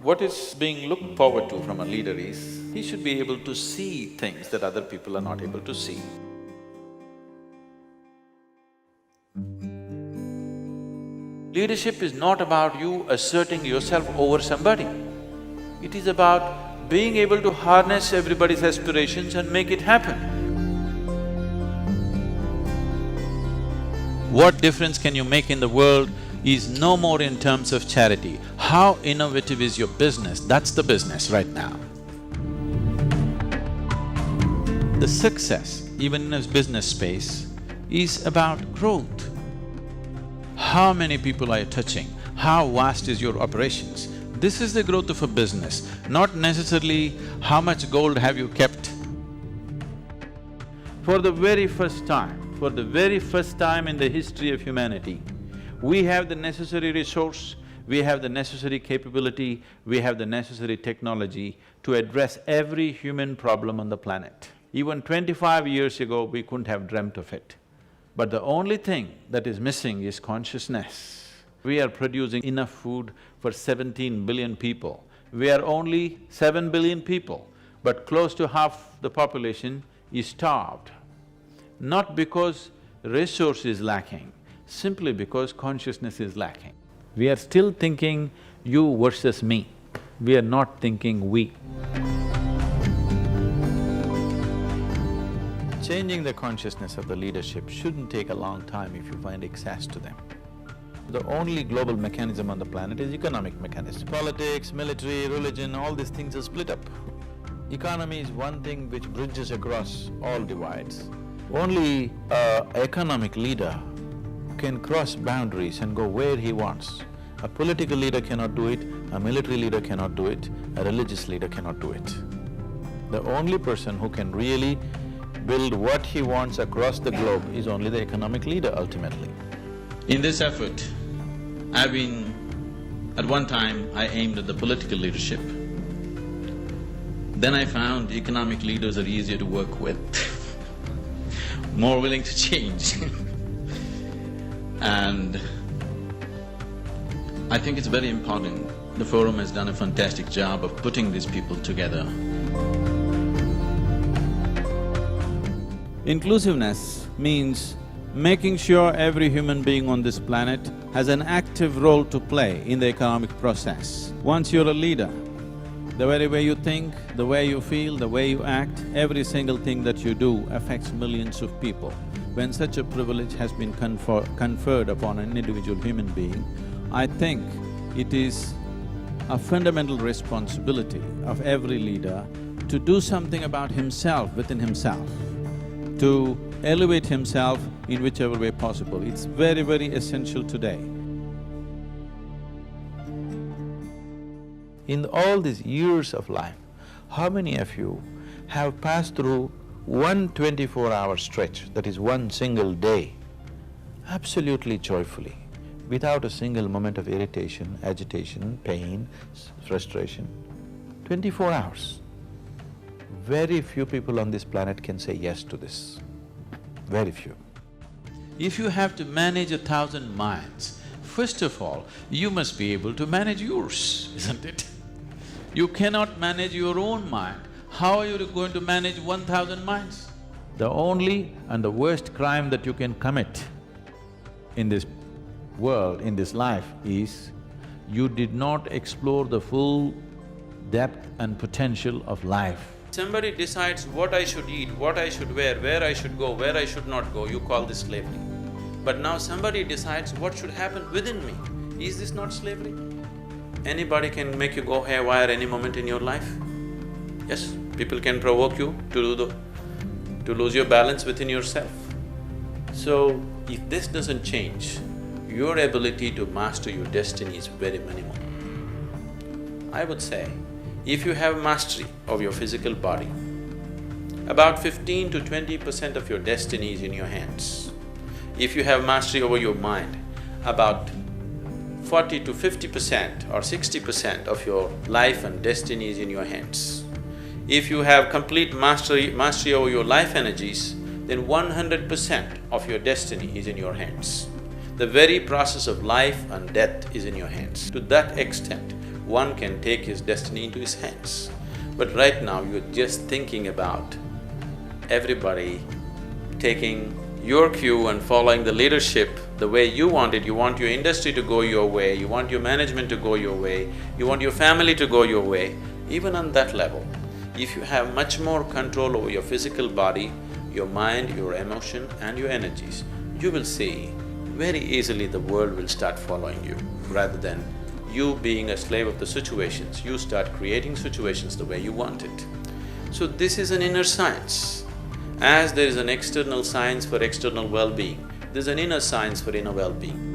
What is being looked forward to from a leader is, he should be able to see things that other people are not able to see. Leadership is not about you asserting yourself over somebody. It is about being able to harness everybody's aspirations and make it happen. What difference can you make in the world is no more in terms of charity. How innovative is your business? That's the business right now. The success, even in a business space, is about growth. How many people are you touching? How vast is your operations? This is the growth of a business, not necessarily how much gold have you kept. For the very first time in the history of humanity, we have the necessary resource, we have the necessary capability, we have the necessary technology to address every human problem on the planet. Even 25 years ago, we couldn't have dreamt of it. But the only thing that is missing is consciousness. We are producing enough food for 17 billion people. We are only 7 billion people, but close to half the population is starved. Not because resource is lacking, simply because consciousness is lacking. We are still thinking you versus me, we are not thinking we. Changing the consciousness of the leadership shouldn't take a long time if you find access to them. The only global mechanism on the planet is economic mechanism. Politics, military, religion, all these things are split up. Economy is one thing which bridges across all divides. Only an economic leader can cross boundaries and go where he wants. A political leader cannot do it, a military leader cannot do it, a religious leader cannot do it. The only person who can really build what he wants across the globe is only the economic leader ultimately. In this effort, at one time I aimed at the political leadership. Then I found economic leaders are easier to work with, more willing to change. And I think it's very important. The forum has done a fantastic job of putting these people together. Inclusiveness means making sure every human being on this planet has an active role to play in the economic process. Once you're a leader, the very way you think, the way you feel, the way you act, every single thing that you do affects millions of people. When such a privilege has been conferred upon an individual human being, I think it is a fundamental responsibility of every leader to do something about himself within himself, to elevate himself in whichever way possible. It's very, very essential today. In all these years of life, how many of you have passed through one 24-hour stretch, that is one single day, absolutely joyfully, without a single moment of irritation, agitation, pain, frustration? 24 hours. Very few people on this planet can say yes to this, very few. If you have to manage 1,000 minds, first of all, you must be able to manage yours, isn't it? You cannot manage your own mind, how are you going to manage 1,000 minds? The only and the worst crime that you can commit in this world, in this life, is you did not explore the full depth and potential of life. Somebody decides what I should eat, what I should wear, where I should go, where I should not go, you call this slavery. But now somebody decides what should happen within me. Is this not slavery? Anybody can make you go haywire any moment in your life. Yes, people can provoke you to lose your balance within yourself. So, if this doesn't change, your ability to master your destiny is very minimal. I would say, if you have mastery of your physical body, about 15 to 20% of your destiny is in your hands. If you have mastery over your mind, about 40 to 50% or 60% of your life and destiny is in your hands. If you have complete mastery over your life energies, then 100% of your destiny is in your hands. The very process of life and death is in your hands. To that extent, one can take his destiny into his hands. But right now you're just thinking about everybody taking your cue and following the leadership the way you want it. You want your industry to go your way, you want your management to go your way, you want your family to go your way. Even on that level, if you have much more control over your physical body, your mind, your emotion and your energies, you will see very easily the world will start following you. Rather than you being a slave of the situations, you start creating situations the way you want it. So this is an inner science. As there is an external science for external well-being, there's an inner science for inner well-being.